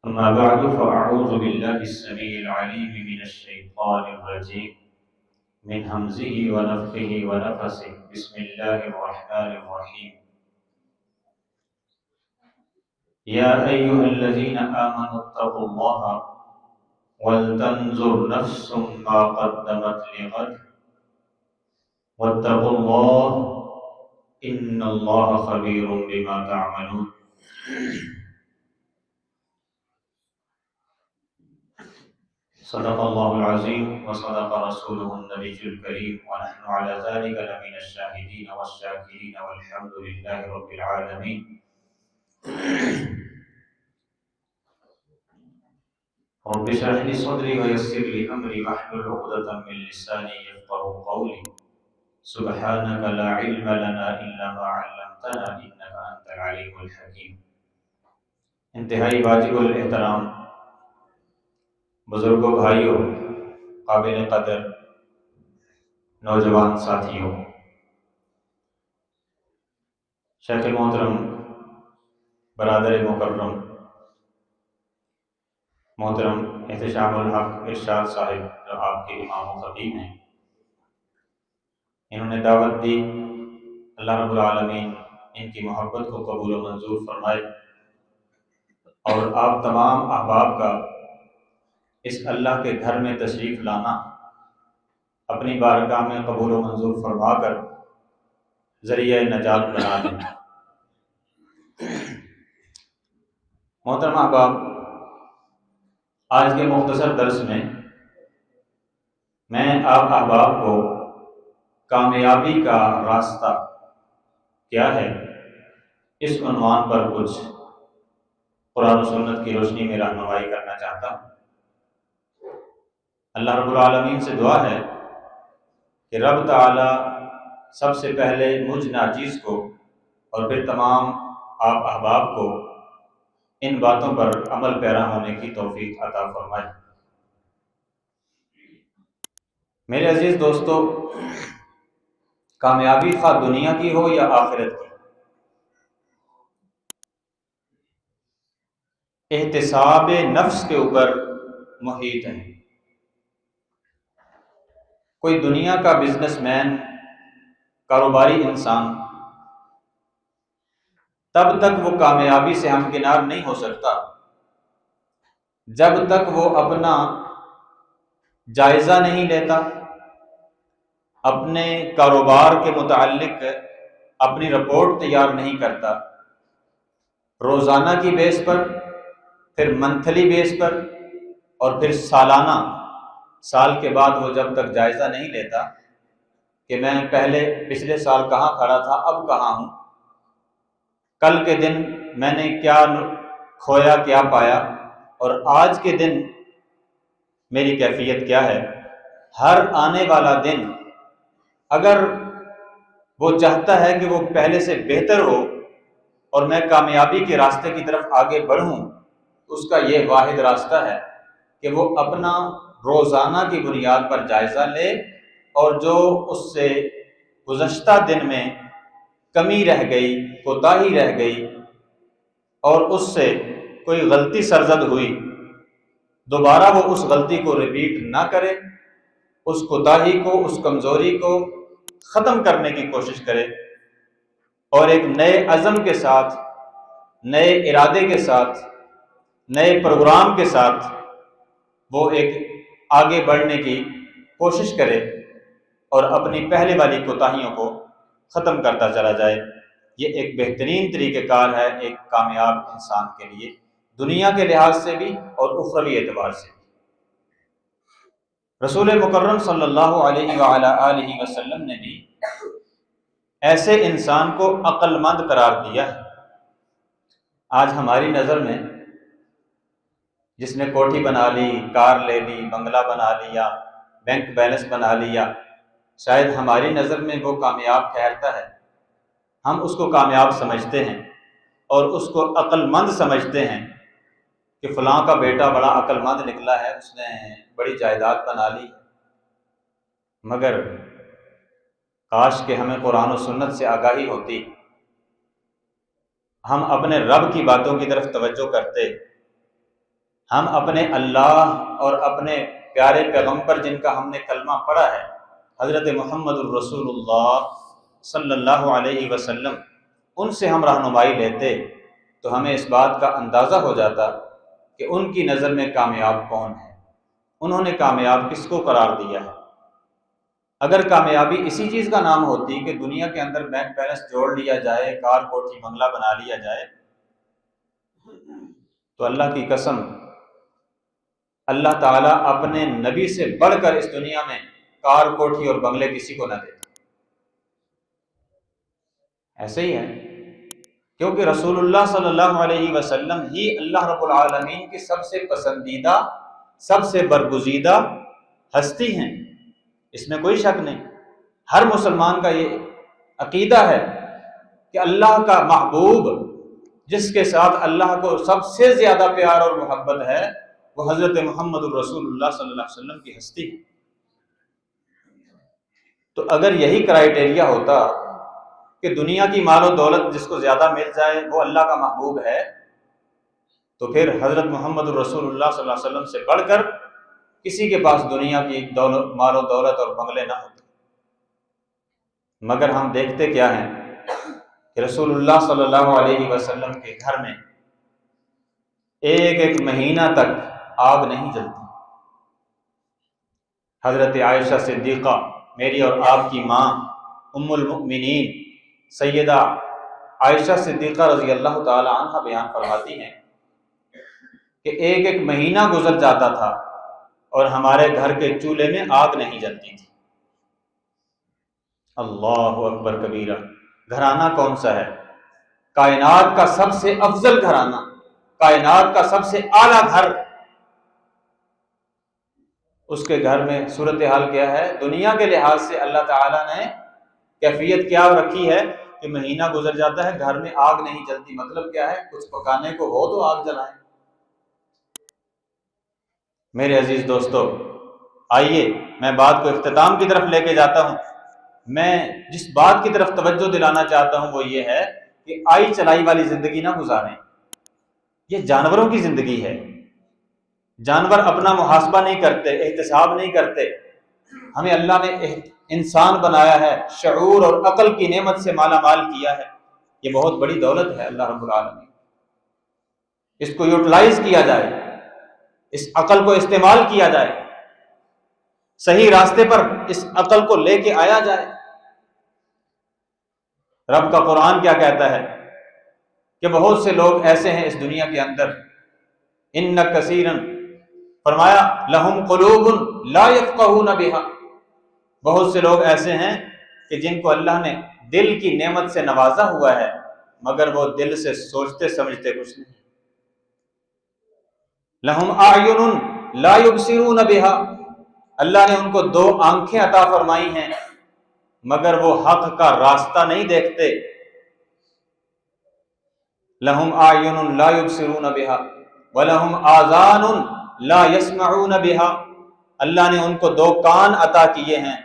أما بعد فأعوذ بالله السميع العليم من الشيطان الرجيم من همزه ونفخه ونفسه بسم الله الرحمن الرحيم يا أيها الذين آمنوا اتقوا الله ولتنظر نفس ما قدمت لغد واتقوا الله إن الله خبير بما تعملون صدق الله العظيم وصدق رسوله النبي الكريم ونحن على ذلك لمن الشاهدين والشاكرين والحمد لله رب العالمين رب اشرح لي صدري ويسر لي أمري واحلل عقدة من لساني يفقهوا قولي سبحانك لا علم لنا إلا ما علمتنا إنك أنت العليم الحكيم انتہائی واجب الاحترام بزرگوں، بھائیوں، قابل قدر نوجوان ساتھیوں، شیخ محترم، برادر مکرم، محترم احتشام الحق ارشاد صاحب جو آپ کے امام و خطیب ہیں، انہوں نے دعوت دی، اللہ رب العالمین ان کی محبت کو قبول و منظور فرمائے اور آپ تمام احباب کا اس اللہ کے گھر میں تشریف لانا اپنی بارگاہ میں قبول و منظور فرما کر ذریعہ نجات بنا دیں۔ محترم احباب، آج کے مختصر درس میں آپ احباب کو کامیابی کا راستہ کیا ہے اس عنوان پر کچھ قرآن و سنت کی روشنی میں رہنمائی کرنا چاہتا ہوں۔ اللہ رب العالمین سے دعا ہے کہ رب تعالی سب سے پہلے مجھ ناجیز کو اور پھر تمام آپ احباب کو ان باتوں پر عمل پیرا ہونے کی توفیق عطا فرمائے۔ میرے عزیز دوستو، کامیابی خواہ دنیا کی ہو یا آخرت کی، احتساب نفس کے اوپر محیط ہے۔ کوئی دنیا کا بزنس مین، کاروباری انسان تب تک وہ کامیابی سے ہمکنار نہیں ہو سکتا جب تک وہ اپنا جائزہ نہیں لیتا، اپنے کاروبار کے متعلق اپنی رپورٹ تیار نہیں کرتا، روزانہ کی بیس پر، پھر منتھلی بیس پر اور پھر سالانہ، سال کے بعد وہ جب تک جائزہ نہیں لیتا کہ میں پچھلے سال کہاں کھڑا تھا، اب کہاں ہوں، کل کے دن میں نے کیا کھویا، کیا پایا، اور آج کے دن میری کیفیت کیا ہے۔ ہر آنے والا دن اگر وہ چاہتا ہے کہ وہ پہلے سے بہتر ہو اور میں کامیابی کے راستے کی طرف آگے بڑھوں، اس کا یہ واحد راستہ ہے کہ وہ اپنا روزانہ کی بنیاد پر جائزہ لے اور جو اس سے گزشتہ دن میں کمی رہ گئی، کوتاہی رہ گئی اور اس سے کوئی غلطی سرزد ہوئی، دوبارہ وہ اس غلطی کو ریپیٹ نہ کرے، اس کوتاہی کو، اس کمزوری کو ختم کرنے کی کوشش کرے اور ایک نئے عزم کے ساتھ، نئے ارادے کے ساتھ، نئے پروگرام کے ساتھ وہ ایک آگے بڑھنے کی کوشش کرے اور اپنی پہلے والی کوتاہیوں کو ختم کرتا چلا جائے۔ یہ ایک بہترین طریقہ کار ہے ایک کامیاب انسان کے لیے، دنیا کے لحاظ سے بھی اور اخروی اعتبار سے بھی۔ رسول مکرم صلی اللہ علیہ وآلہ آلہ وسلم نے بھی ایسے انسان کو عقل مند قرار دیا ہے۔ آج ہماری نظر میں جس نے کوٹھی بنا لی، کار لے لی، بنگلہ بنا لیا، بینک بیلنس بنا لیا، شاید ہماری نظر میں وہ کامیاب ٹھہرتا ہے، ہم اس کو کامیاب سمجھتے ہیں اور اس کو عقل مند سمجھتے ہیں کہ فلاں کا بیٹا بڑا عقل مند نکلا ہے، اس نے بڑی جائیداد بنا لی۔ مگر کاش کہ ہمیں قرآن و سنت سے آگاہی ہوتی، ہم اپنے رب کی باتوں کی طرف توجہ کرتے ہم اپنے اللہ اور اپنے پیارے پیغمبر جن کا ہم نے کلمہ پڑھا ہے حضرت محمد الرسول اللہ صلی اللہ علیہ وسلم، ان سے ہم رہنمائی لیتے تو ہمیں اس بات کا اندازہ ہو جاتا کہ ان کی نظر میں کامیاب کون ہے، انہوں نے کامیاب کس کو قرار دیا ہے۔ اگر کامیابی اسی چیز کا نام ہوتی کہ دنیا کے اندر بینک بیلنس جوڑ لیا جائے، کار کوٹھی بنگلہ بنا لیا جائے، تو اللہ کی قسم اللہ تعالیٰ اپنے نبی سے بڑھ کر اس دنیا میں کار کوٹھی اور بنگلے کسی کو نہ دیتا۔ ایسے ہی ہے، کیونکہ رسول اللہ صلی اللہ علیہ وسلم ہی اللہ رب العالمین کی سب سے پسندیدہ، سب سے برگزیدہ ہستی ہیں، اس میں کوئی شک نہیں۔ ہر مسلمان کا یہ عقیدہ ہے کہ اللہ کا محبوب جس کے ساتھ اللہ کو سب سے زیادہ پیار اور محبت ہے وہ حضرت محمد الرسول اللہ صلی اللہ علیہ وسلم کی ہستی ہے۔ تو اگر یہی کرائیٹیریا ہوتا کہ دنیا کی مال و دولت جس کو زیادہ مل جائے وہ اللہ کا محبوب ہے، تو پھر حضرت محمد الرسول اللہ صلی اللہ علیہ وسلم سے بڑھ کر کسی کے پاس دنیا کی مال و دولت اور بنگلے نہ ہوتے۔ مگر ہم دیکھتے کیا ہیں کہ رسول اللہ صلی اللہ علیہ وسلم کے گھر میں ایک ایک مہینہ تک آگ نہیں جلتی۔ حضرت عائشہ صدیقہ، میری اور آپ کی ماں، ام المؤمنین سیدہ عائشہ صدیقہ رضی اللہ تعالی عنہ بیان فرماتی ہیں کہ ایک ایک مہینہ گزر جاتا تھا اور ہمارے گھر کے چولہے میں آگ نہیں جلتی تھی۔ اللہ اکبر کبیرہ۔ گھرانہ کون سا ہے؟ کائنات کا سب سے افضل گھرانہ، کائنات کا سب سے اعلیٰ گھر، اس کے گھر میں صورتحال کیا ہے؟ دنیا کے لحاظ سے اللہ تعالیٰ نے کیفیت کیا رکھی ہے کہ مہینہ گزر جاتا ہے گھر میں آگ نہیں جلتی۔ مطلب کیا ہے؟ کچھ پکانے کو ہو تو آگ جلائیں۔ میرے عزیز دوستو، آئیے میں بات کو اختتام کی طرف لے کے جاتا ہوں۔ میں جس بات کی طرف توجہ دلانا چاہتا ہوں وہ یہ ہے کہ آئی چلائی والی زندگی نہ گزاریں۔ یہ جانوروں کی زندگی ہے، جانور اپنا محاسبہ نہیں کرتے، احتساب نہیں کرتے۔ ہمیں اللہ نے انسان بنایا ہے، شعور اور عقل کی نعمت سے مالا مال کیا ہے، یہ بہت بڑی دولت ہے اللہ رب العالمین۔ اس کو یوٹیلائز کیا جائے، اس عقل کو استعمال کیا جائے، صحیح راستے پر اس عقل کو لے کے آیا جائے۔ رب کا قرآن کیا کہتا ہے کہ بہت سے لوگ ایسے ہیں اس دنیا کے اندر، ان کثیرن، فرمایا لہم قلوب لا یفقہون بہا، بہت سے لوگ ایسے ہیں کہ جن کو اللہ نے دل کی نعمت سے نوازا ہوا ہے مگر وہ دل سے سوچتے سمجھتے کچھ نہیں۔ لہم اعین لا یبصرون بہا، اللہ نے ان کو دو آنکھیں عطا فرمائی ہیں مگر وہ حق کا راستہ نہیں دیکھتے۔ لہم اعین لا یبصرون بہا ولہم آذان لا یسمعون بہا، اللہ نے ان کو دو کان عطا کیے ہیں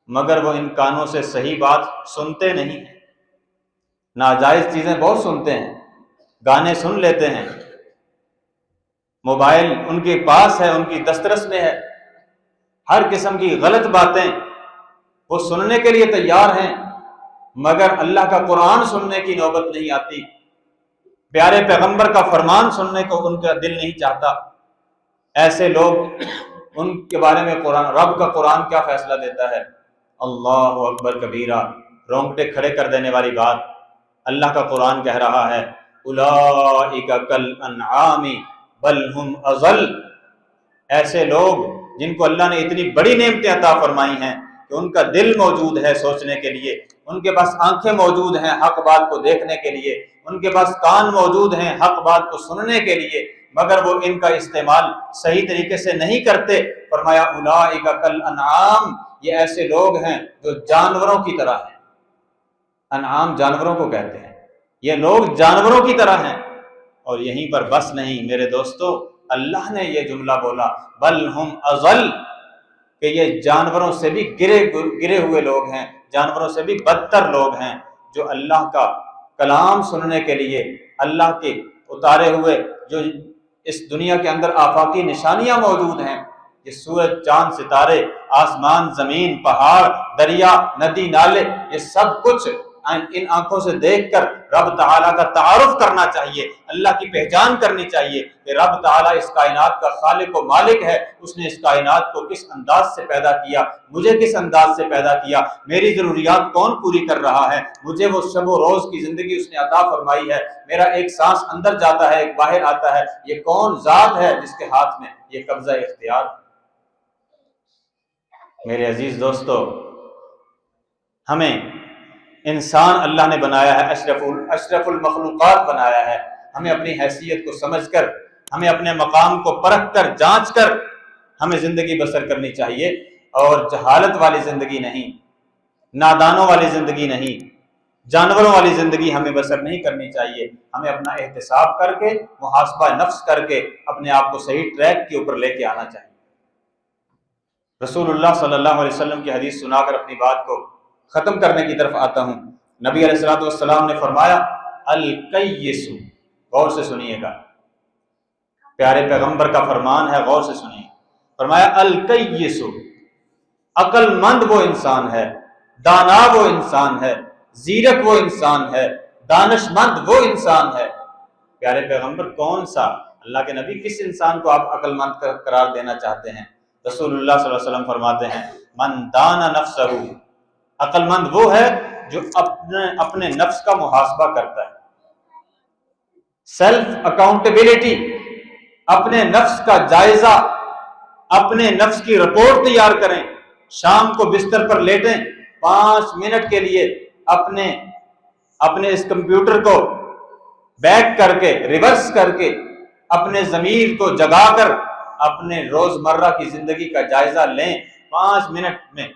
مگر وہ ان کانوں سے صحیح بات سنتے نہیں ہیں۔ ناجائز چیزیں بہت سنتے ہیں، گانے سن لیتے ہیں، موبائل ان کے پاس ہے، ان کی دسترس میں ہے، ہر قسم کی غلط باتیں وہ سننے کے لیے تیار ہیں مگر اللہ کا قرآن سننے کی نوبت نہیں آتی، پیارے پیغمبر کا فرمان سننے کو ان کا دل نہیں چاہتا۔ ایسے لوگ، ان کے بارے میں قرآن، رب کا قرآن کیا فیصلہ دیتا ہے؟ اللہ اکبر کبیرہ، رونگٹے کھڑے کر دینے والی بات۔ اللہ کا قرآن کہہ رہا ہے اولئک کالانعام بل ہم اضل، ایسے لوگ جن کو اللہ نے اتنی بڑی نعمتیں عطا فرمائی ہیں کہ ان کا دل موجود ہے سوچنے کے لیے، ان کے پاس آنکھیں موجود ہیں حق بات کو دیکھنے کے لیے، ان کے پاس کان موجود ہیں حق بات کو سننے کے لیے، مگر وہ ان کا استعمال صحیح طریقے سے نہیں کرتے۔ فرمایا اولئک کالانعام، یہ ایسے لوگ ہیں جو جانوروں کی طرح ہیں۔ انعام جانوروں کو کہتے ہیں، یہ لوگ جانوروں کی طرح ہیں۔ اور یہیں پر بس نہیں میرے دوستو، اللہ نے یہ جملہ بولا بل ہم اضل، کہ یہ جانوروں سے بھی گرے ہوئے لوگ ہیں، جانوروں سے بھی بدتر لوگ ہیں، جو اللہ کا کلام سننے کے لیے، اللہ کے اتارے ہوئے جو اس دنیا کے اندر آفاقی نشانیاں موجود ہیں، یہ سورج، چاند، ستارے، آسمان، زمین، پہاڑ، دریا، ندی، نالے، یہ سب کچھ ان آنکھوں سے دیکھ کر رب تعالیٰ کا تعارف کرنا چاہیے، اللہ کی پہچان کرنی چاہیے کہ رب تعالیٰ اس کائنات کا خالق و مالک ہے، اس نے اس کائنات کو کس انداز سے پیدا کیا، مجھے کس انداز سے پیدا کیا، میری ضروریات کون پوری کر رہا ہے، مجھے وہ شب و روز کی زندگی اس نے عطا فرمائی ہے، میرا ایک سانس اندر جاتا ہے ایک باہر آتا ہے، یہ کون ذات ہے جس کے ہاتھ میں یہ قبضہ اختیار۔ میرے عزیز دوستو، ہمیں انسان اللہ نے بنایا ہے، اشرف المخلوقات بنایا ہے، ہمیں اپنی حیثیت کو سمجھ کر، ہمیں اپنے مقام کو پرکھ کر، جانچ کر ہمیں زندگی بسر کرنی چاہیے، اور جہالت والی زندگی نہیں، نادانوں والی زندگی نہیں، جانوروں والی زندگی ہمیں بسر نہیں کرنی چاہیے، ہمیں اپنا احتساب کر کے، محاسبہ نفس کر کے اپنے آپ کو صحیح ٹریک کے اوپر لے کے آنا چاہیے۔ رسول اللہ صلی اللہ علیہ وسلم کی حدیث سنا کر اپنی بات کو ختم کرنے کی طرف آتا ہوں۔ نبی علیہ الصلوۃ والسلام نے فرمایا الکیس، غور سے سنیے گا، پیارے پیغمبر کا فرمان ہے، غور سے سنیے، فرمایا الکیس، عقل مند وہ انسان ہے، دانا وہ انسان ہے، زیرک وہ انسان ہے، دانش مند وہ انسان ہے۔ پیارے پیغمبر کون سا، اللہ کے نبی کس انسان کو آپ عقل مند قرار دینا چاہتے ہیں؟ رسول اللہ صلی اللہ علیہ وسلم فرماتے ہیں من دانا نفسہ، عقل مند وہ ہے جو اپنے نفس کا محاسبہ کرتا ہے، سیلف اکاؤنٹیبلٹی، اپنے نفس کا جائزہ، اپنے نفس کی رپورٹ تیار کریں، شام کو بستر پر لیٹیں، 5 منٹ کے لیے اپنے اس کمپیوٹر کو بیک کر کے، ریورس کر کے، اپنے ضمیر کو جگا کر اپنے روزمرہ کی زندگی کا جائزہ لیں۔ 5 منٹ میں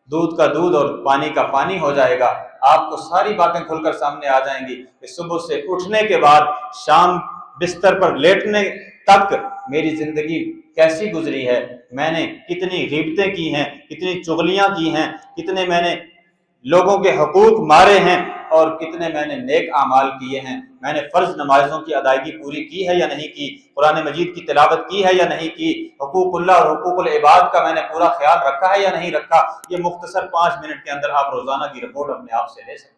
دودھ کا دودھ اور پانی کا پانی ہو جائے گا، آپ کو ساری باتیں کھل کر سامنے آ جائیں گی کہ صبح سے اٹھنے کے بعد شام بستر پر لیٹنے تک میری زندگی کیسی گزری ہے، میں نے کتنی غیبتیں کی ہیں، کتنی چغلیاں کی ہیں، کتنے میں نے لوگوں کے حقوق مارے ہیں، اور کتنے میں نے نیک اعمال کیے ہیں، میں نے فرض نمازوں کی ادائیگی پوری کی ہے یا نہیں کی، قرآن مجید کی تلاوت کی ہے یا نہیں کی، حقوق اللہ اور حقوق العباد کا میں نے پورا خیال رکھا ہے یا نہیں رکھا۔ یہ مختصر 5 منٹ کے اندر آپ روزانہ کی رپورٹ اپنے آپ سے لے سکتے ہیں۔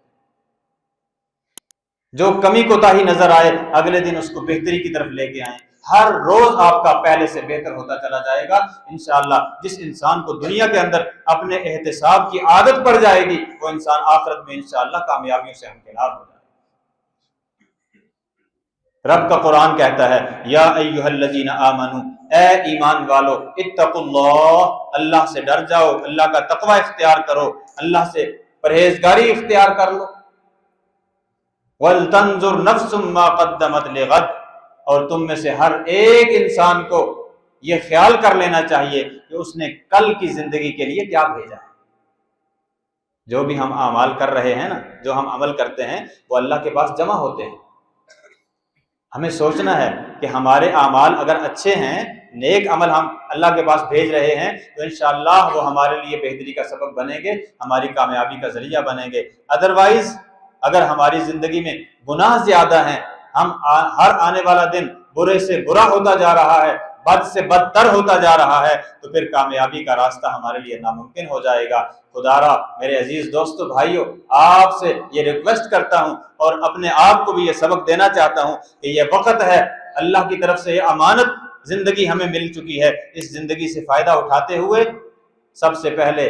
جو کمی کوتاہی نظر آئے اگلے دن اس کو بہتری کی طرف لے کے آئیں، ہر روز آپ کا پہلے سے بہتر ہوتا چلا جائے گا انشاءاللہ۔ جس انسان کو دنیا کے اندر اپنے احتساب کی عادت پڑ جائے گی، وہ انسان آخرت میں انشاءاللہ کامیابیوں سے ہمکنار ہو جائے گا۔ رب کا قرآن کہتا ہے یا ایھا الذین آمنوا، اے ایمان والو، اتقوا اللہ، اللہ سے ڈر جاؤ، اللہ کا تقوی اختیار کرو، اللہ سے پرہیزگاری اختیار کر لو، وَلْتَنْظُرْ نَفْسٌ مَّا قَدَّمَتْ لِغَدٍ، اور تم میں سے ہر ایک انسان کو یہ خیال کر لینا چاہیے کہ اس نے کل کی زندگی کے لیے کیا بھیجا ہے۔ جو بھی ہم اعمال کر رہے ہیں نا، جو ہم عمل کرتے ہیں وہ اللہ کے پاس جمع ہوتے ہیں، ہمیں سوچنا ہے کہ ہمارے اعمال اگر اچھے ہیں، نیک عمل ہم اللہ کے پاس بھیج رہے ہیں تو انشاءاللہ وہ ہمارے لیے بہتری کا سبب بنیں گے، ہماری کامیابی کا ذریعہ بنیں گے۔ ادروائز اگر ہماری زندگی میں گناہ زیادہ ہیں، ہم ہر آنے والا دن برے سے برا ہوتا جا رہا ہے، بد سے بدتر ہوتا جا رہا ہے، تو پھر کامیابی کا راستہ ہمارے لیے ناممکن ہو جائے گا۔ خدارا میرے عزیز دوستو بھائیو، آپ سے یہ ریکویسٹ کرتا ہوں اور اپنے آپ کو بھی یہ سبق دینا چاہتا ہوں کہ یہ وقت ہے، اللہ کی طرف سے یہ امانت زندگی ہمیں مل چکی ہے، اس زندگی سے فائدہ اٹھاتے ہوئے سب سے پہلے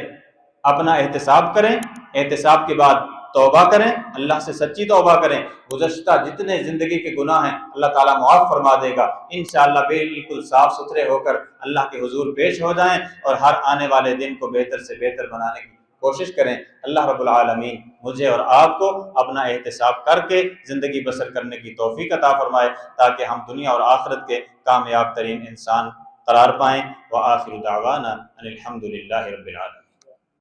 اپنا احتساب کریں، احتساب کے بعد توبہ کریں، اللہ سے سچی توبہ کریں، گزشتہ جتنے زندگی کے گناہ ہیں اللہ تعالیٰ معاف فرما دے گا، انشاءاللہ بالکل صاف ستھرے ہو کر اللہ کے حضور پیش ہو جائیں اور ہر آنے والے دن کو بہتر سے بہتر بنانے کی کوشش کریں۔ اللہ رب العالمین مجھے اور آپ کو اپنا احتساب کر کے زندگی بسر کرنے کی توفیق عطا فرمائے تاکہ ہم دنیا اور آخرت کے کامیاب ترین انسان قرار پائیں۔ وآخر دعوانا ان الحمد للہ رب العالمین۔